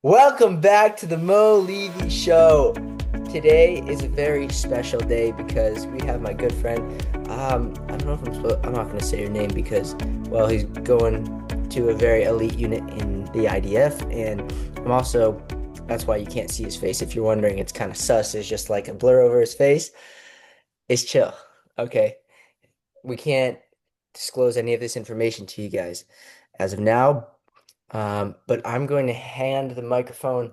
Welcome back to the Mo Levy Show. Today is a very special day because we have my good friend. I don't know if I'm not going to say your name because, well, he's going to a very elite unit in the IDF, and that's why you can't see his face. If you're wondering, it's kind of sus. It's just like a blur over his face. It's chill. Okay. We can't disclose any of this information to you guys as of now. But I'm going to hand the microphone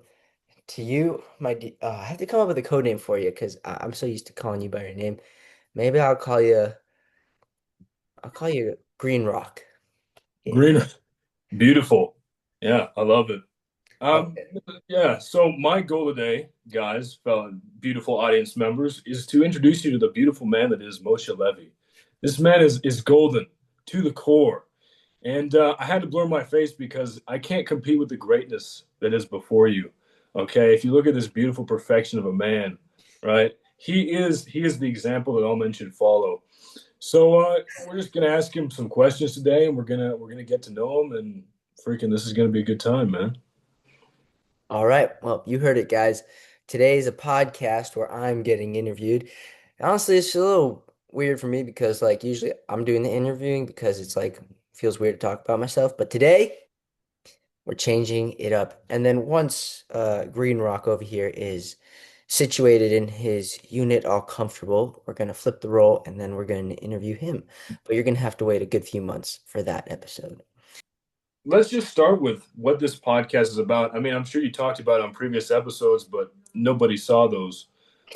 to you, I have to come up with a code name for you because I'm so used to calling you by your name. Maybe I'll call you Green Rock. Yeah. Green, beautiful. Yeah, I love it. Um, Okay. yeah, so my goal today, guys, fellow beautiful audience members, is to introduce you to the beautiful man that is Moshe Levy. This man is golden to the core. And I had to blur my face because I can't compete with the greatness that is before you. Okay, if you look at this beautiful perfection of a man, right? He is the example that all men should follow. So we're just gonna ask him some questions today, and we're gonna get to know him, and freaking, this is gonna be a good time, man. All right. Well, you heard it, guys. Today's a podcast where I'm getting interviewed. Honestly, it's a little weird for me because usually I'm doing the interviewing because it's feels weird to talk about myself. But today we're changing it up. And then once Green Rock over here is situated in his unit, all comfortable, we're going to flip the role and then we're going to interview him. But you're going to have to wait a good few months for that episode. Let's just start with what this podcast is about. I mean, I'm sure you talked about it on previous episodes, but nobody saw those.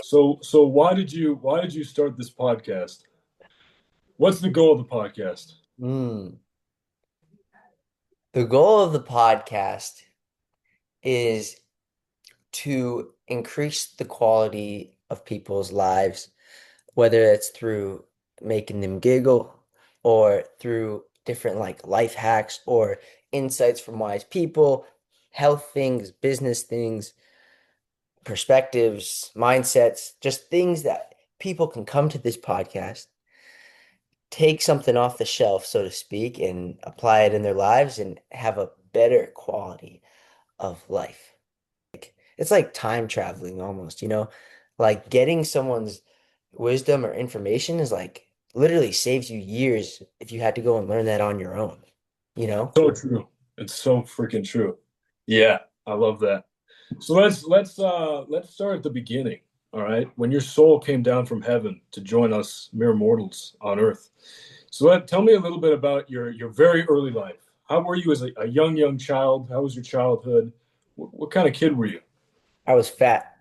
So why did you start this podcast? What's the goal of the podcast? Hmm. The goal of the podcast is to increase the quality of people's lives, whether it's through making them giggle or through different life hacks or insights from wise people, health things, business things, perspectives, mindsets, just things that people can come to this podcast, take something off the shelf, so to speak, and apply it in their lives and have a better quality of life. It's like time traveling almost, you know? Like getting someone's wisdom or information is like literally saves you years if you had to go and learn that on your own, you know? So true. It's so freaking true. Yeah, I love that. So let's start at the beginning. All right, when your soul came down from heaven to join us mere mortals on earth. So tell me a little bit about your very early life. How were you as a young child? How was your childhood? What kind of kid were you? I was fat.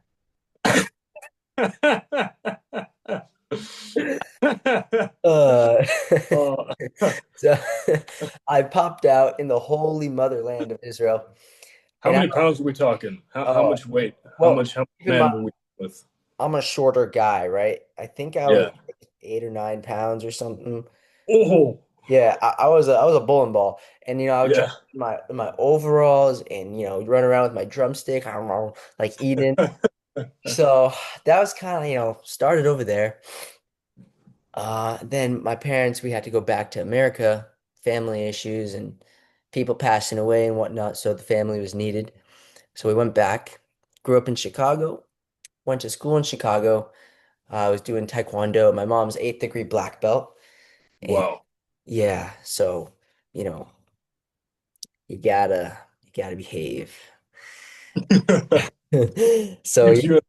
Uh, Uh, so I popped out in the holy motherland of Israel. how And many pounds were we talking? How uh, much weight? well, How much keep in mind, man were we with? I'm a shorter guy, right? I think I was Yeah. like 8 or 9 pounds or something. Oh, Yeah, I was a bowling ball, and I would dress yeah. in my overalls and run around with my drumstick. I don't know, like eating. So that was kind of started over there. Then my parents, we had to go back to America, family issues and people passing away and whatnot. So the family was needed. So we went back. Grew up in Chicago. Went to school in Chicago. I was doing Taekwondo. My mom's eighth degree black belt, and Wow. yeah, so you know. You gotta behave. So Teach yeah, you.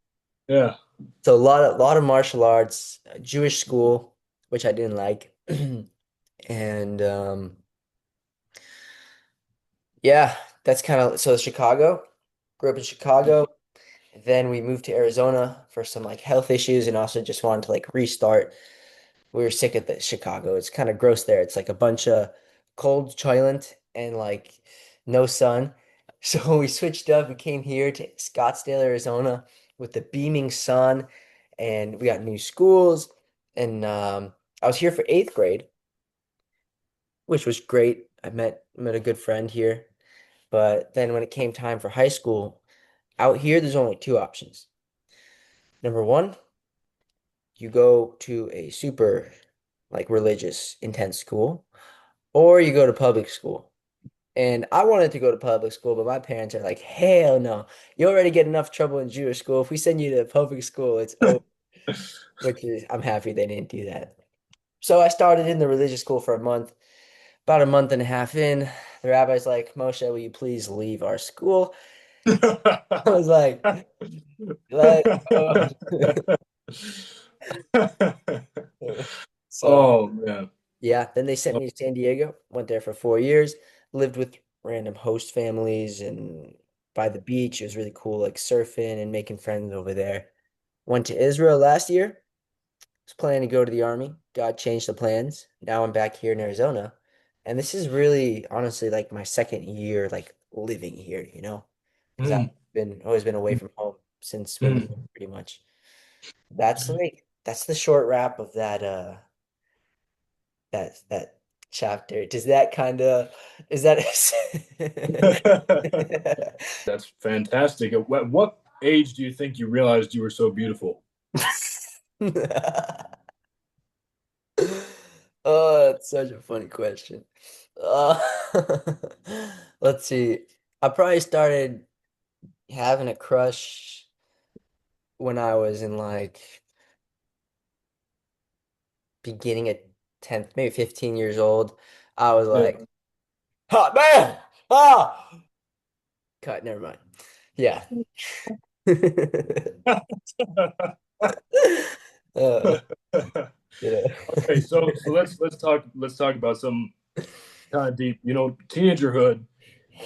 Yeah. so a lot of martial arts, Jewish school, which I didn't like, and yeah, that's kind of so Chicago. Grew up in Chicago. Then we moved to Arizona for some health issues and also just wanted to restart. We were sick of the Chicago. It's kind of gross there. It's like a bunch of cold toilet and no sun. So we switched up. We came here to Scottsdale, Arizona with the beaming sun and we got new schools. And I was here for eighth grade, which was great. I met a good friend here. But then when it came time for high school, out here, there's only two options. Number one, you go to a super religious intense school, or you go to public school. And I wanted to go to public school, but my parents are like, hell no. You already get enough trouble in Jewish school. If we send you to public school, it's over. Which is, I'm happy they didn't do that. So I started in the religious school for a month. About a month and a half in, the rabbi's like, Moshe, will you please leave our school? I was like, let's go. So Oh man. yeah, then they sent me to San Diego. Went there for 4 years. Lived with random host families and by the beach. It was really cool, like surfing and making friends over there. Went to Israel last year. Was planning to go to the army. God changed the plans. Now I'm back here in Arizona. And this is really honestly like my second year like living here, because I've Mm, been always been away from home since we moved mm. pretty much. That's the short wrap of that chapter. Does that kind of is that That's fantastic. At what age do you think you realized you were so beautiful? Oh, that's such a funny question. Uh, let's see. I probably started having a crush when I was in like beginning at 10th, maybe 15 years old. I was Yeah. like, hot man! Ah! Cut, never mind. Yeah. Uh, yeah. Okay, so let's talk about some kind of deep. Teenagerhood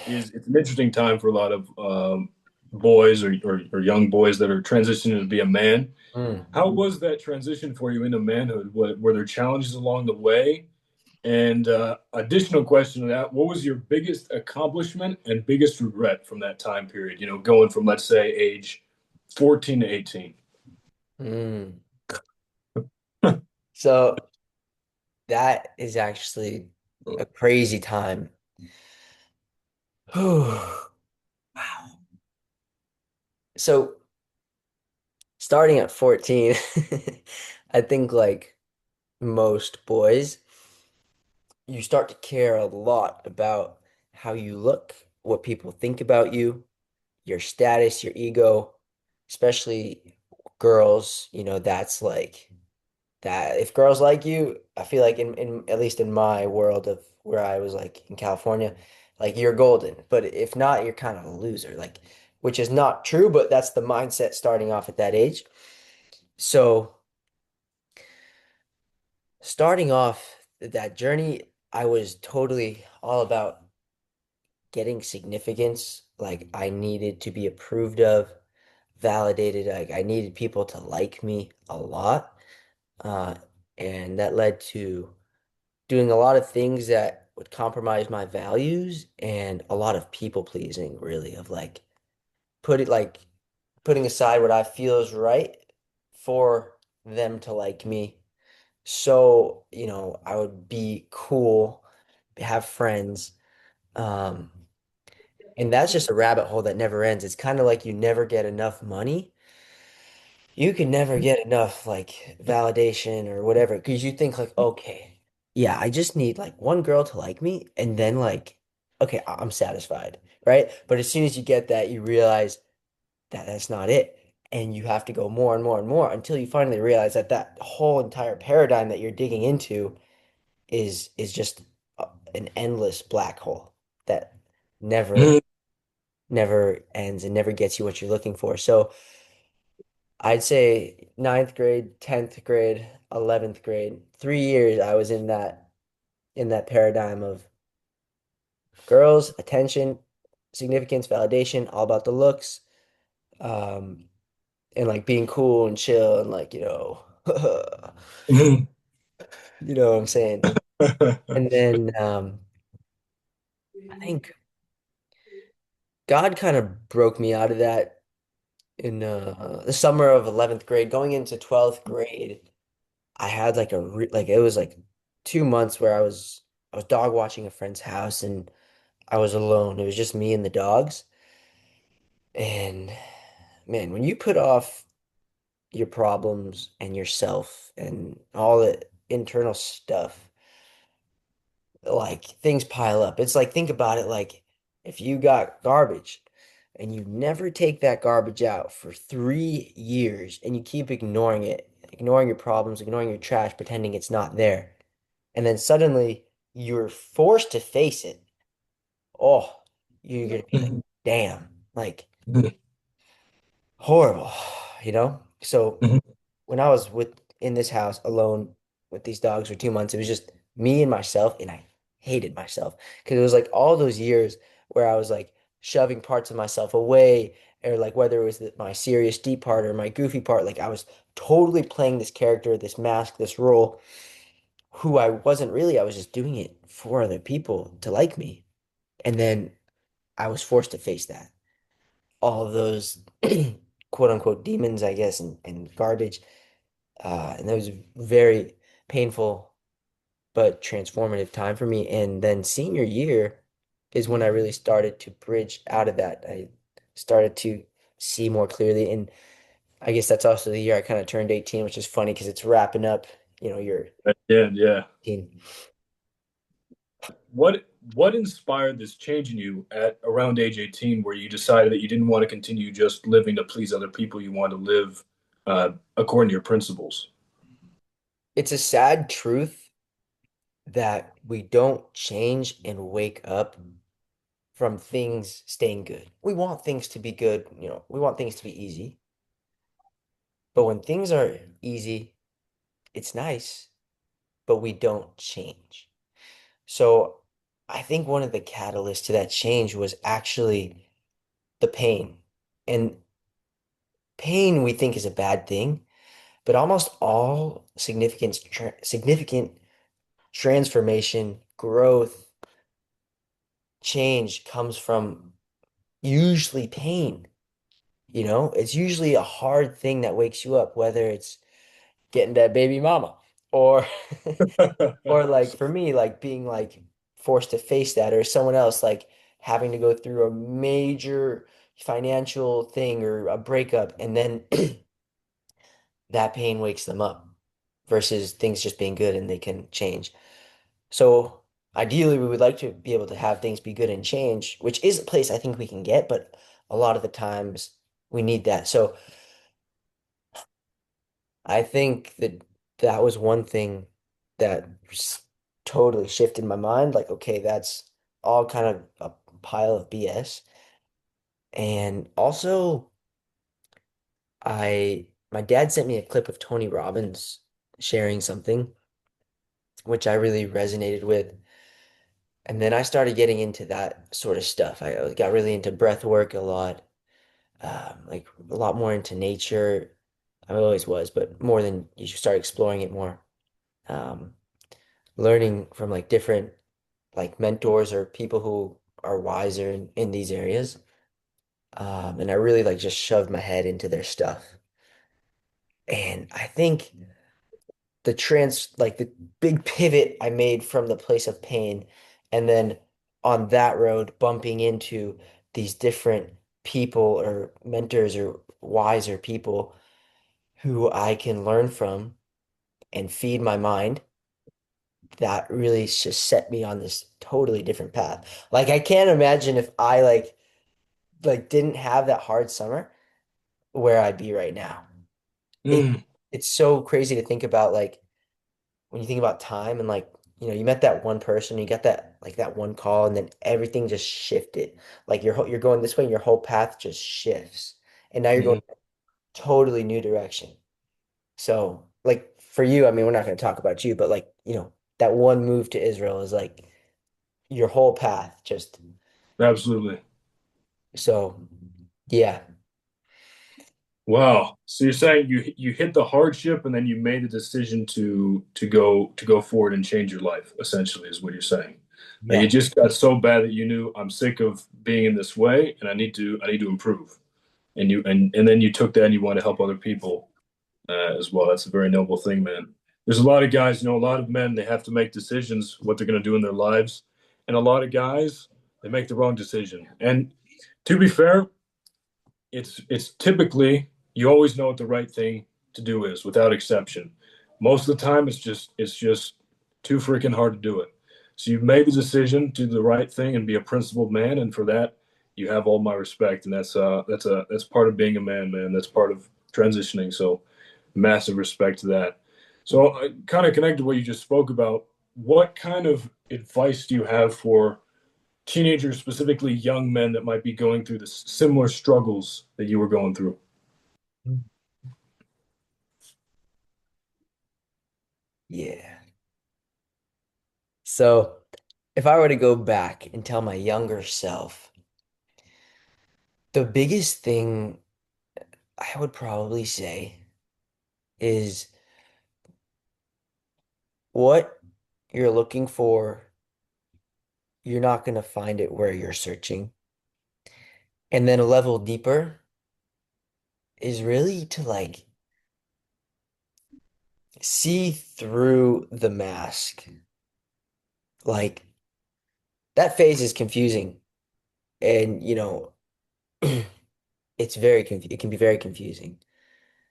is it's an interesting time for a lot of boys or young boys that are transitioning to be a man. Mm. How was that transition for you into manhood? Were there challenges along the way? And additional question to that, what was your biggest accomplishment and biggest regret from that time period? Going from, let's say, age 14 to 18. Mm. So that is actually a crazy time. Wow. So starting at 14, I think like most boys, you start to care a lot about how you look, what people think about you, your status, your ego, especially girls, that's like that. If girls like you, I feel like in at least in my world of where I was like in California, like you're golden. But if not, you're kind of a loser, like which is not true, but that's the mindset starting off at that age. So starting off that journey, I was totally all about getting significance. Like I needed to be approved of, validated. Like I needed people to like me a lot. Uh, and that led to doing a lot of things that would compromise my values and a lot of people pleasing, really, of like putting aside what I feel is right for them to like me. So, I would be cool, have friends. Um, and that's just a rabbit hole that never ends. It's kind of like you never get enough money. You can never get enough like validation or whatever because you think like, okay, yeah, I just need like one girl to like me and then like, okay, I'm satisfied, right? But as soon as you get that, you realize that that's not it. And you have to go more and more and more until you finally realize that that whole entire paradigm that you're digging into is just an endless black hole that never never ends and never gets you what you're looking for. So I'd say ninth grade, 10th grade, 11th grade, 3 years I was in that paradigm of girls, attention, significance, validation, all about the looks, um, and like being cool and chill and like, you know what I'm saying? And then I think God kind of broke me out of that in the summer of 11th grade, going into 12th grade. I had like like it was like 2 months where I was dog watching a friend's house and I was alone. It was just me and the dogs. And man, when you put off your problems and yourself and all the internal stuff like things pile up. It's like, think about it, like if you got garbage and you never take that garbage out for 3 years and you keep ignoring it, ignoring your problems, ignoring your trash, pretending it's not there, and then suddenly you're forced to face it. Oh, you're gonna be like, Mhm. damn, like Mhm. horrible, you know? So Mhm. when I was with in this house alone with these dogs for 2 months, it was just me and myself, and I hated myself because it was like all those years where I was like shoving parts of myself away, or like whether it was my serious deep part or my goofy part, like I was totally playing this character, this mask, this role, who I wasn't really. I was just doing it for other people to like me, and then I was forced to face that. All of those quote unquote demons, I guess, and garbage. And that was very painful but transformative time for me. And then senior year is when I really started to bridge out of that. I started to see more clearly. And I guess that's also the year I kind of turned 18, which is funny because it's wrapping up, your Yeah, yeah. 18. What inspired this change in you at around age 18 where you decided that you didn't want to continue just living to please other people, you wanted to live according to your principles? It's a sad truth that we don't change and wake up from things staying good. We want things to be good, we want things to be easy. But when things are easy, it's nice, but we don't change. So I think one of the catalysts to that change was actually the pain. And pain we think is a bad thing, but almost all significant transformation, growth, change comes from usually pain. It's usually a hard thing that wakes you up, whether it's getting that baby mama or or like for me, like being like forced to face that, or someone else like having to go through a major financial thing or a breakup, and then that pain wakes them up versus things just being good and they can change. So ideally, we would like to be able to have things be good and change, which is a place I think we can get, but a lot of the times we need that. So I think that that was one thing that totally shifted my mind. Like, okay, that's all kind of a pile of BS. And also, my dad sent me a clip of Tony Robbins sharing something, which I really resonated with. And then I started getting into that sort of stuff. I got really into breath work a lot, like a lot more into nature. I always was, but more than you should start exploring it more. Um, Learning from like different like mentors or people who are wiser in these areas. And I really like just shoved my head into their stuff. And I think like the big pivot I made from the place of pain, and then on that road bumping into these different people or mentors or wiser people who I can learn from and feed my mind, that really just set me on this totally different path. Like I can't imagine if I like didn't have that hard summer where I'd be right now. It Mm, it's so crazy to think about, like when you think about time and like you met that one person, you got that like that one call, and then everything just shifted. Like you're going this way and your whole path just shifts. And now you're going mhm. totally new direction. So, like for you, I mean, we're not going to talk about you, but like, that one move to Israel is like your whole path just Absolutely. so yeah. Wow. So you're saying you hit the hardship and then you made the decision to go forward and change your life, essentially, is what you're saying. Like Yeah. it just got so bad that you knew I'm sick of being in this way and I need to improve. And then you took that and you want to help other people as well. That's a very noble thing, man. There's a lot of guys, a lot of men, they have to make decisions what they're going to do in their lives. And a lot of guys, they make the wrong decision. And to be fair, it's typically you always know what the right thing to do is without exception. Most of the time it's just too freaking hard to do it. So you've made the decision to do the right thing and be a principled man, and for that, you have all my respect. And that's part of being a man, man. That's part of transitioning. So massive respect to that. So kind of connected to what you just spoke about. What kind of advice do you have for teenagers, specifically young men that might be going through the similar struggles that you were going through? Yeah. So if I were to go back and tell my younger self, the biggest thing I would probably say is what you're looking for, you're not going to find it where you're searching. And then a level deeper is really to like see through the mask. Like that phase is confusing and it can be very confusing,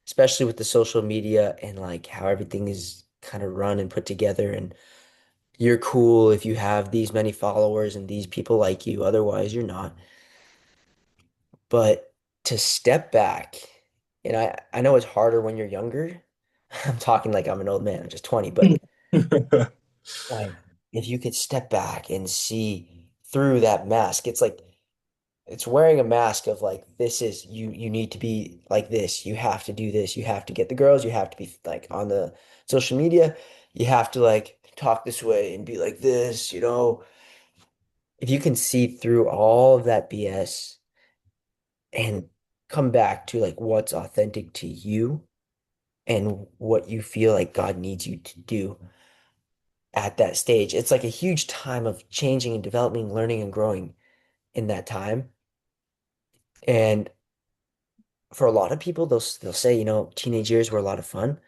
especially with the social media and like how everything is kind of run and put together and you're cool if you have these many followers and these people like you, otherwise you're not. But to step back, and I know it's harder when you're younger. I'm talking like I'm an old man, I'm just 20, but like if you could step back and see through that mask, it's like it's wearing a mask of like this is you need to be like this. You have to do this. You have to get the girls. You have to be like on the social media. You have to like talk this way and be like this. If you can see through all of that BS and come back to like what's authentic to you and what you feel like God needs you to do at that stage. It's like a huge time of changing and developing, learning and growing in that time. And for a lot of people, they'll say, teenage years were a lot of fun,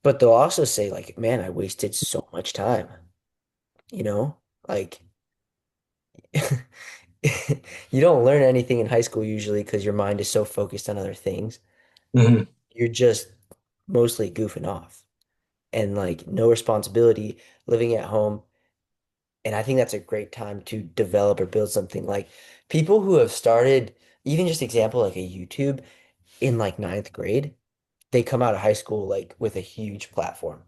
but they'll also say like, man, I wasted so much time, you know? Like you don't learn anything in high school usually because your mind is so focused on other things. Mhm. You're just mostly goofing off and like no responsibility, living at home. And I think that's a great time to develop or build something like people who have started, even just example like a YouTube in like ninth grade, they come out of high school like with a huge platform.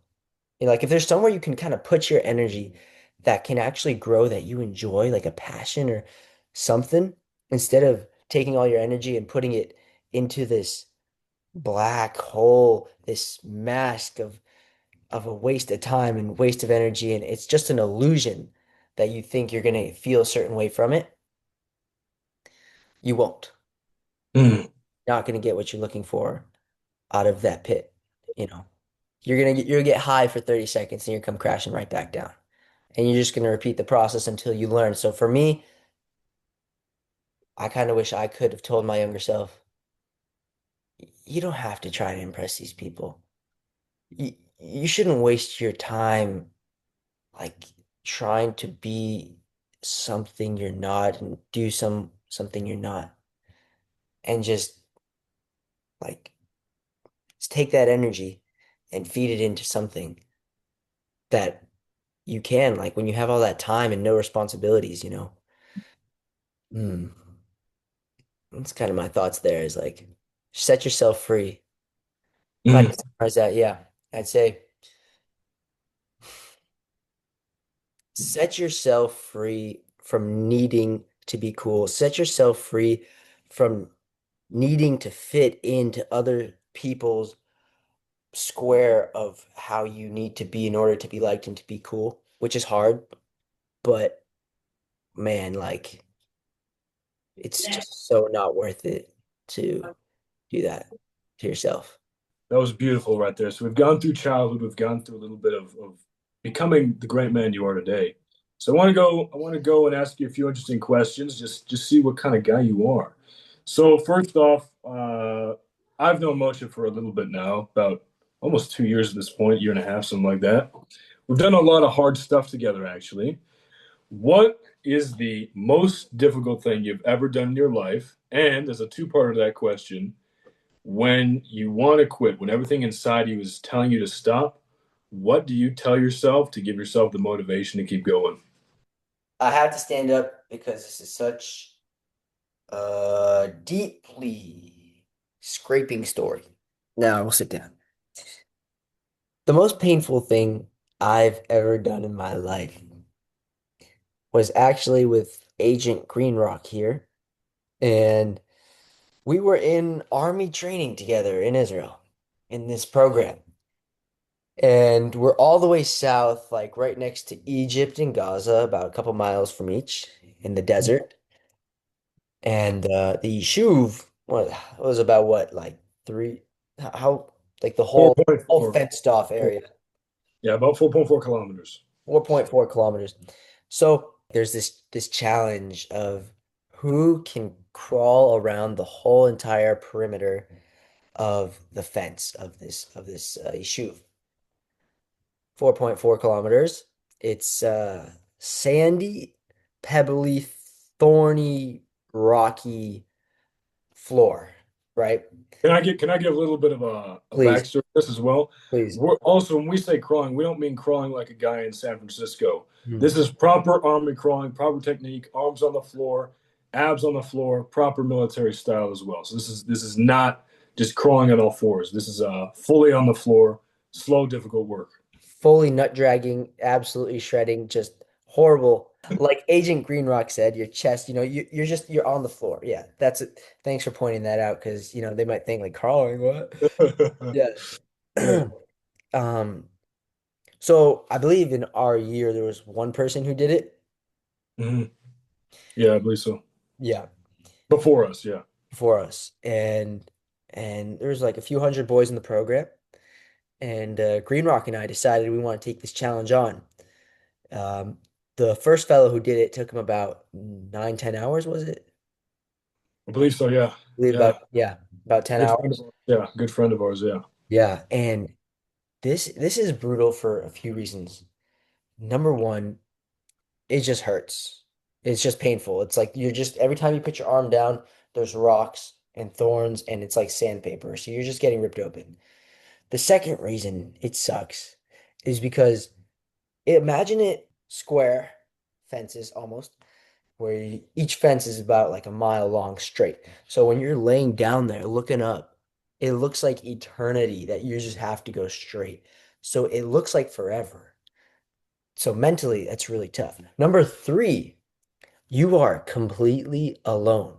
And like if there's somewhere you can kind of put your energy that can actually grow that you enjoy, like a passion or something, instead of taking all your energy and putting it into this black hole, this mask of a waste of time and waste of energy, and it's just an illusion that you think you're gonna feel a certain way from it, you won't. Mhm. Not gonna get what you're looking for out of that pit, you know. You're gonna get high for 30 seconds and you come crashing right back down. And you're just gonna repeat the process until you learn. So for me, I kind of wish I could have told my younger self, you don't have to try to impress these people. You shouldn't waste your time like trying to be something you're not and do something you're not. And like just take that energy and feed it into something that you can, like when you have all that time and no responsibilities. Hmm. That's kind of my thoughts there is like set yourself free. If I had Mhm. to summarize that, yeah, I'd say set yourself free from needing to be cool. Set yourself free from needing to fit into other people's square of how you need to be in order to be liked and to be cool, which is hard, but man, like it's just so not worth it to do that to yourself. That was beautiful right there. So we've gone through childhood, we've gone through a little bit of becoming the great man you are today. So I want to go and ask you a few interesting questions, just see what kind of guy you are. So first off, I've known Moshe for a little bit now, about almost 2 years at this point, year and a half, something like that. We've done a lot of hard stuff together, actually. What is the most difficult thing you've ever done in your life? And as a two-part of that question, when you want to quit, when everything inside you is telling you to stop, what do you tell yourself to give yourself the motivation to keep going? I have to stand up because this is such a deeply scraping story. Now I will sit down. The most painful thing I've ever done in my life was actually with Agent Greenrock here. And we were in army training together in Israel in this program. And we're all the way south, like right next to Egypt and Gaza, about a couple miles from each in the desert. And the Yishuv was about what, like three, how, like the Four whole point whole four. fenced off area, Yeah, about 4.4 kilometers. 4.4 kilometers. So there's this challenge of who can crawl around the whole entire perimeter of the fence of this Yishuv. 4.4 kilometers. It's sandy, pebbly, thorny, rocky floor, right? Can I give a little bit of a Please, backstory to this as well? please. We're also, when we say crawling, we don't mean crawling like a guy in San Francisco. Hmm. This is proper army crawling, proper technique, arms on the floor, abs on the floor, proper military style as well. So this is not just crawling on all fours. This is fully on the floor, slow, difficult work. Fully nut dragging, absolutely shredding, just horrible. Like Agent Greenrock said, your chest, you're on the floor. Yeah, that's it. Thanks for pointing that out because, they might think like crawling, what? Yeah. Yeah. Um, so I believe in our year there was one person who did it. Mhm. Yeah, I believe so. Yeah, Before us, yeah. before us. And there was like a few hundred boys in the program. And Green Rock and I decided we want to take this challenge on. Um, the first fellow who did it took him about 9, 10 hours, was it? I believe so, yeah. I believe Yeah. about 10 Good friend of hours. ours. Yeah, good friend of ours, yeah. Yeah, and this is brutal for a few reasons. Number one, it just hurts. It's just painful. It's like you're just every time you put your arm down, there's rocks and thorns and it's like sandpaper. So you're just getting ripped open. The second reason it sucks is because imagine it square fences almost, where each fence is about like a mile long straight. So when you're laying down there looking up, it looks like eternity that you just have to go straight. So it looks like forever. So mentally, that's really tough. Number three, you are completely alone.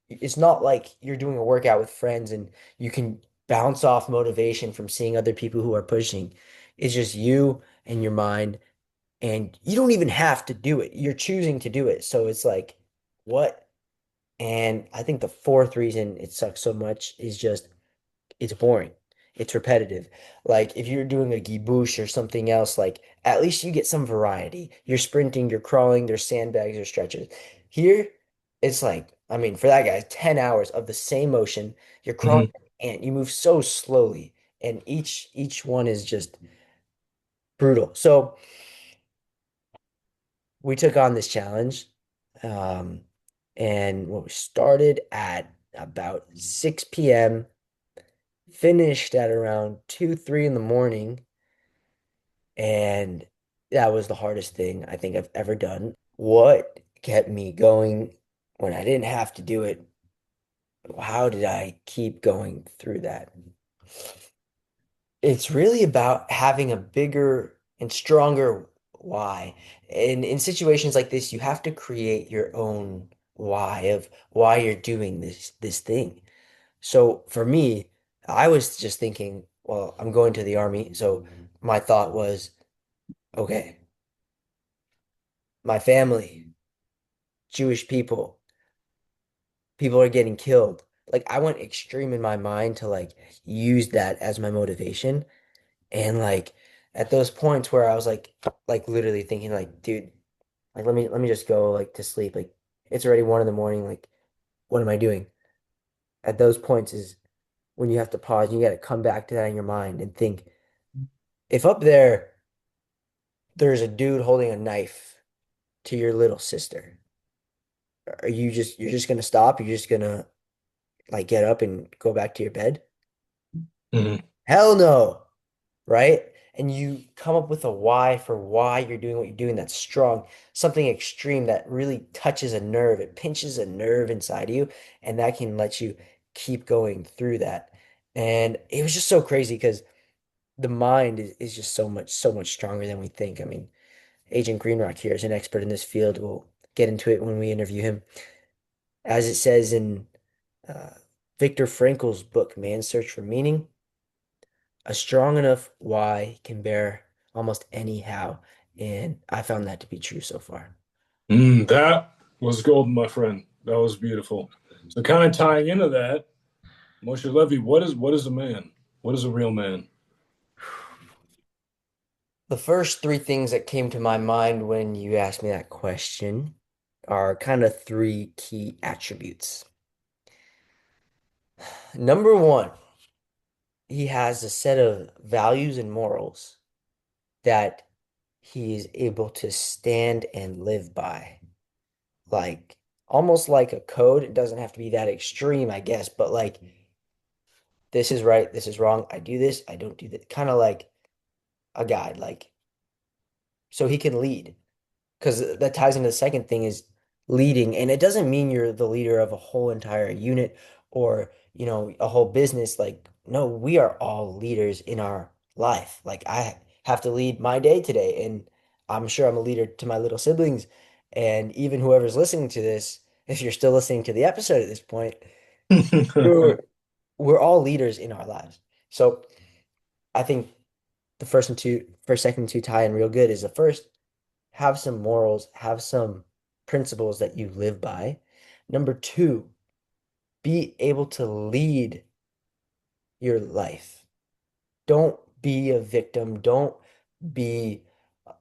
It's not like you're doing a workout with friends and you can bounce off motivation from seeing other people who are pushing. It's just you and your mind, and you don't even have to do it. You're choosing to do it. So it's like, what? And I think the fourth reason it sucks so much is just it's boring. It's repetitive. Like if you're doing a gibouche or something else, like at least you get some variety. You're sprinting, you're crawling, there's sandbags or stretches. Here, it's like, I mean, for that guy, 10 hours of the same motion. You're crawling Mhm. and you move so slowly, and each one is just brutal. So we took on this challenge. Um, and what we started at about 6 p.m., finished at around 2, 3 in the morning. And that was the hardest thing I think I've ever done. What kept me going when I didn't have to do it? How did I keep going through that? It's really about having a bigger and stronger why. And in situations like this, you have to create your own why of why you're doing this thing. So for me, I was just thinking, well, I'm going to the army. So my thought was, okay, my family, Jewish people, people are getting killed. Like I went extreme in my mind to like use that as my motivation. And like at those points where I was like literally thinking like, dude, like let me just go like to sleep. Like it's already 1 in the morning. Like, what am I doing? At those points is when you have to pause, you got to come back to that in your mind and think, if up there there's a dude holding a knife to your little sister, you're just gonna stop? You're just gonna like get up and go back to your bed? Mhm. Hell no, right? and you come up with a why for why you're doing what you're doing that's strong, something extreme that really touches a nerve. It pinches a nerve inside you, and that can let you keep going through that. And it was just so crazy because the mind is just so much stronger than we think. I mean, Agent Greenrock here is an expert in this field. We'll get into it when we interview him. As it says in uh, Viktor Frankl's book, Man's Search for Meaning, a strong enough why can bear almost any how. And I found that to be true so far. That was golden, my friend. That was beautiful. So, kind of tying into that, Moshe Levy, what is a man? What is a real man? The first three things that came to my mind when you asked me that question are kind of three key attributes. Number one, he has a set of values and morals that he is able to stand and live by. Like almost like a code. It doesn't have to be that extreme, I guess, but like this is right, this is wrong. I do this, I don't do that. Kind of like a guide, like so he can lead. Because that ties into the second thing is leading. And it doesn't mean you're the leader of a whole entire unit or, a whole business. Like, no, we are all leaders in our life. Like, I have to lead my day today. And I'm sure I'm a leader to my little siblings. And even whoever's listening to this, if you're still listening to the episode at this point, we're, we're all leaders in our lives. So I think the first, second two tie in real good is the first have some morals, have some principles that you live by. Number two, be able to lead your life. Don't be a victim. Don't be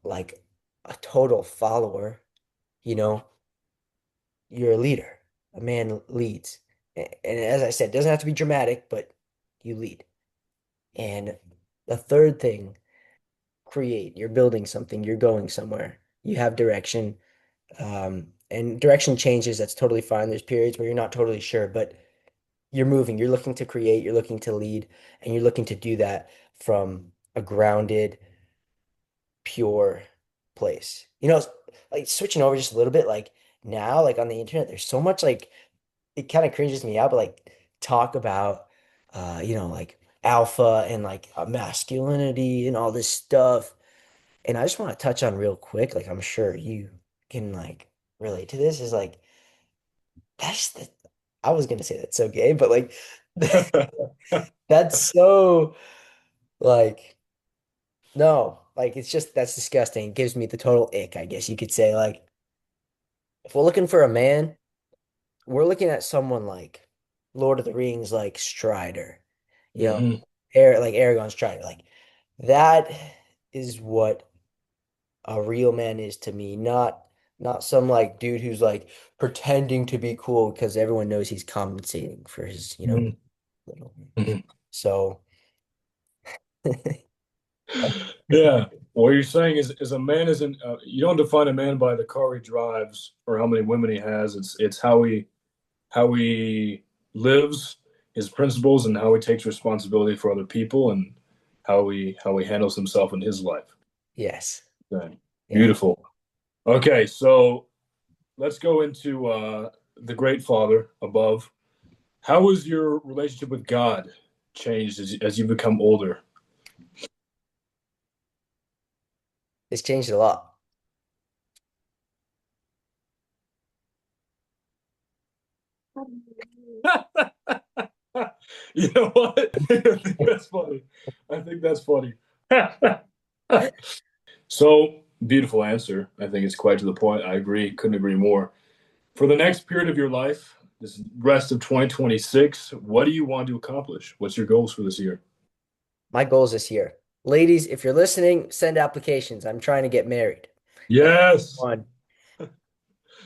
like a total follower. You know, you're a leader. A man leads. And as I said, it doesn't have to be dramatic, but you lead. And the third thing, create. You're building something, you're going somewhere. You have direction. And direction changes. That's totally fine. There's periods where you're not totally sure, but you're moving. You're looking to create, you're looking to lead, and you're looking to do that from a grounded, pure place. Like switching over just a little bit, like now, like on the internet, there's so much like it kind of cringes me out, but like talk about like alpha and like masculinity and all this stuff. And I just want to touch on real quick, like I'm sure you can like relate to this, is like that's the I was gonna say that's so gay, but like that's so like no, like it's just that's disgusting. It gives me the total ick, I guess you could say. Like if we're looking for a man, we're looking at someone like Lord of the Rings, like Strider, you know, Mhm. Like Aragorn Strider. Like that is what a real man is to me, not some like dude who's like pretending to be cool because everyone knows he's compensating for his, Mhm. little. Mhm. So Yeah. What you're saying is a man isn't you don't define a man by the car he drives or how many women he has. It's how he lives, his principles, and how he takes responsibility for other people, and how he handles himself in his life. yes. Okay. Yeah. Beautiful. Okay, so let's go into the Great Father above. How has your relationship with God changed as you become older? It's changed a lot. You know what? I think that's funny. I think that's funny. So beautiful answer. I think it's quite to the point. I agree. Couldn't agree more. For the next period of your life, this rest of 2026, what do you want to accomplish? What's your goals for this year? My goals this year. Ladies, if you're listening, send applications. I'm trying to get married. That's Yes. one.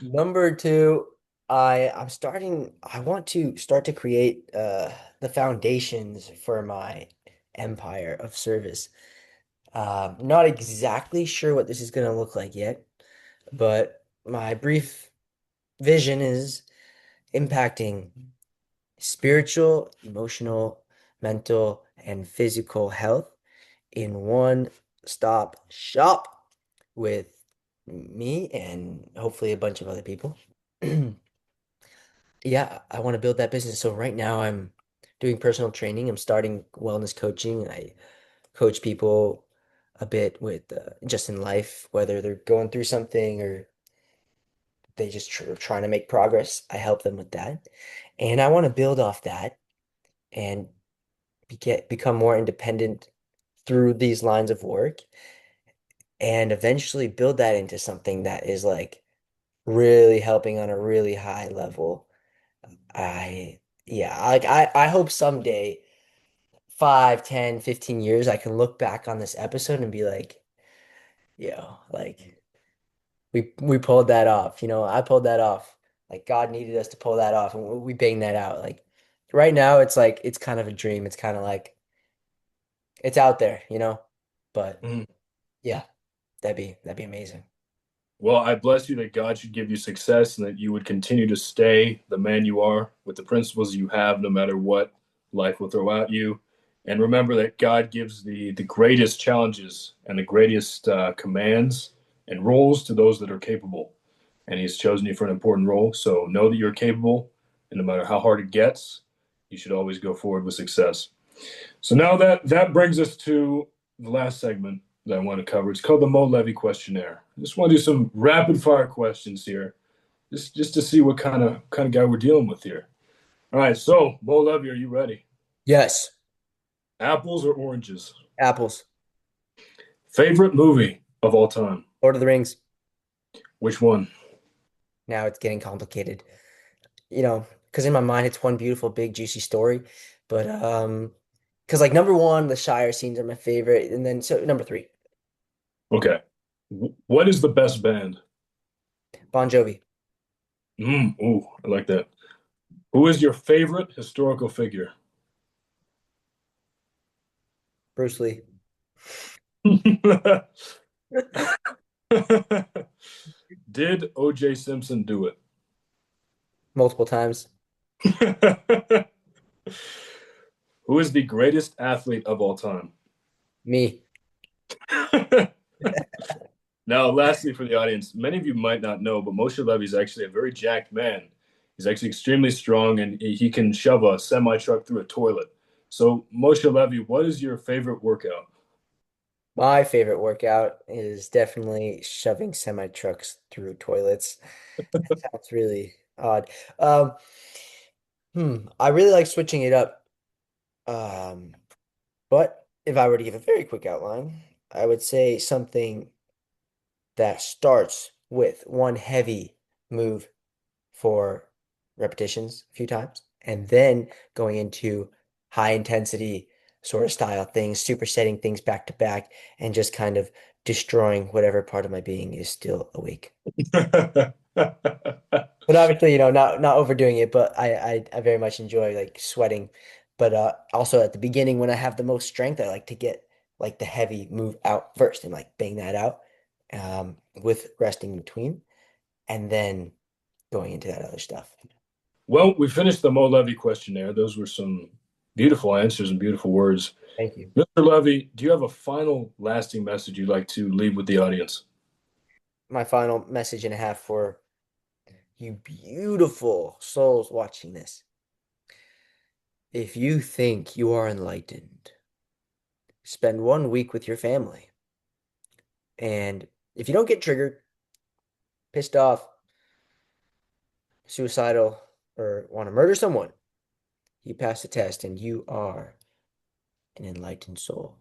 Number two, I want to start to create the foundations for my empire of service. Not exactly sure what this is going to look like yet, but my brief vision is impacting spiritual, emotional, mental, and physical health in one stop shop with me and hopefully a bunch of other people. Yeah, I want to build that business. So right now I'm doing personal training. I'm starting wellness coaching. I coach people a bit with just in life, whether they're going through something or they just trying to make progress. I help them with that. And I want to build off that and become more independent through these lines of work and eventually build that into something that is like really helping on a really high level. I yeah, I hope someday 5, 10, 15 years I can look back on this episode and be like, like we pulled that off. I pulled that off. Like God needed us to pull that off and we banged that out. Like right now it's like it's kind of a dream. It's kind of like it's out there. But Mhm. yeah, that'd be amazing. Well, I bless you that God should give you success and that you would continue to stay the man you are with the principles you have, no matter what life will throw at you. And remember that God gives the greatest challenges and the greatest commands and roles to those that are capable. And He's chosen you for an important role. So know that you're capable, and no matter how hard it gets, you should always go forward with success. So now that brings us to the last segment that I want to cover. It's called the Mo Levy questionnaire. I just want to do some rapid fire questions here, just to see what kind of guy we're dealing with here. All right, so Mo Levy, are you ready? Yes, Apples or oranges? apples. Favorite movie of all time? Lord of the Rings. Which one? Now it's getting complicated. Because in my mind it's one beautiful, big, juicy story. But because like number one, the Shire scenes are my favorite, and then so number three, Okay. What is the best band? Bon Jovi, Ooh, I like that. Who is your favorite historical figure? Bruce Lee, Did O.J. Simpson do multiple times. it? Who is the greatest athlete of all time? Me. Now, lastly, for the audience, many of you might not know, but Moshe Levy is actually a very jacked man. He's actually extremely strong, and he can shove a semi truck through a toilet. So, Moshe Levy, what is your favorite workout? My favorite workout is definitely shoving semi trucks through toilets. That sounds really odd. Um, I really like switching it up. Um, but if I were to give a very quick outline, I would say something that starts with one heavy move for repetitions a few times, and then going into high intensity sort of style things, supersetting things back to back, and just kind of destroying whatever part of my being is still awake. But obviously, not overdoing it, but I very much enjoy like sweating. But also at the beginning when I have the most strength, I like to get like the heavy move out first and like bang that out with resting in between and then going into that other stuff. Well, we finished the Mo Levy questionnaire. Those were some beautiful answers and beautiful words. Thank you. Mr. Levy, do you have a final lasting message you'd like to leave with the audience? My final message and a half for you beautiful souls watching this. If you think you are enlightened, spend 1 week with your family. And if you don't get triggered, pissed off, suicidal, or want to murder someone, you pass the test and you are an enlightened soul.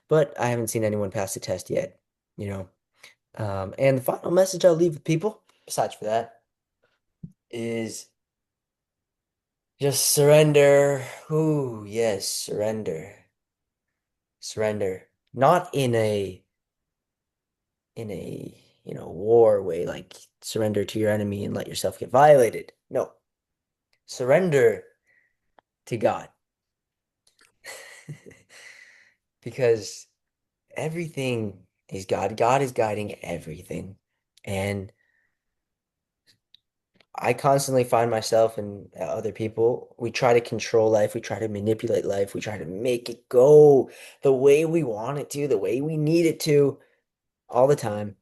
But I haven't seen anyone pass the test yet, you know. And the final message I'll leave with people, besides for that, is just surrender. Ooh, yes, surrender. Surrender. Not in a war way, like surrender to your enemy and let yourself get violated. No. Surrender to God. Because everything is God. God is guiding everything. And I constantly find myself and other people, we try to control life, we try to manipulate life, we try to make it go the way we want it to, the way we need it to all the time.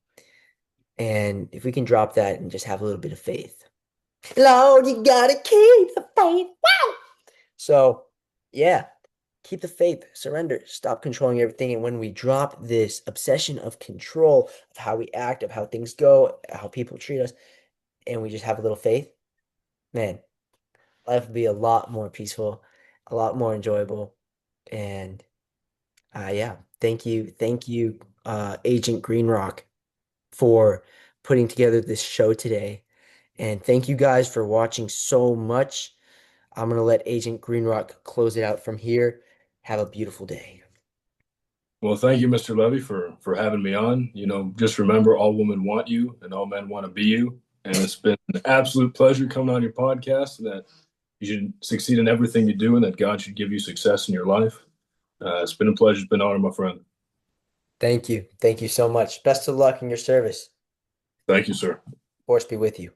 And if we can drop that and just have a little bit of faith. Lord, you gotta keep the faith. Wow. So, yeah, keep the faith, surrender, stop controlling everything. And when we drop this obsession of control of how we act, of how things go, how people treat us, and we just have a little faith, man, life would be a lot more peaceful, a lot more enjoyable. And yeah, thank you, Agent Greenrock, for putting together this show today. And thank you guys for watching so much. I'm gonna let Agent Greenrock close it out from here. Have a beautiful day. Well, thank you, Mr. Levy, for having me on. Just remember, all women want you, and all men want to be you. And it's been an absolute pleasure coming on your podcast. That you should succeed in everything you do, and that God should give you success in your life. It's been a pleasure. It's been an honor, my friend. Thank you. Thank you so much. Best of luck in your service. Thank you, sir. Force be with you.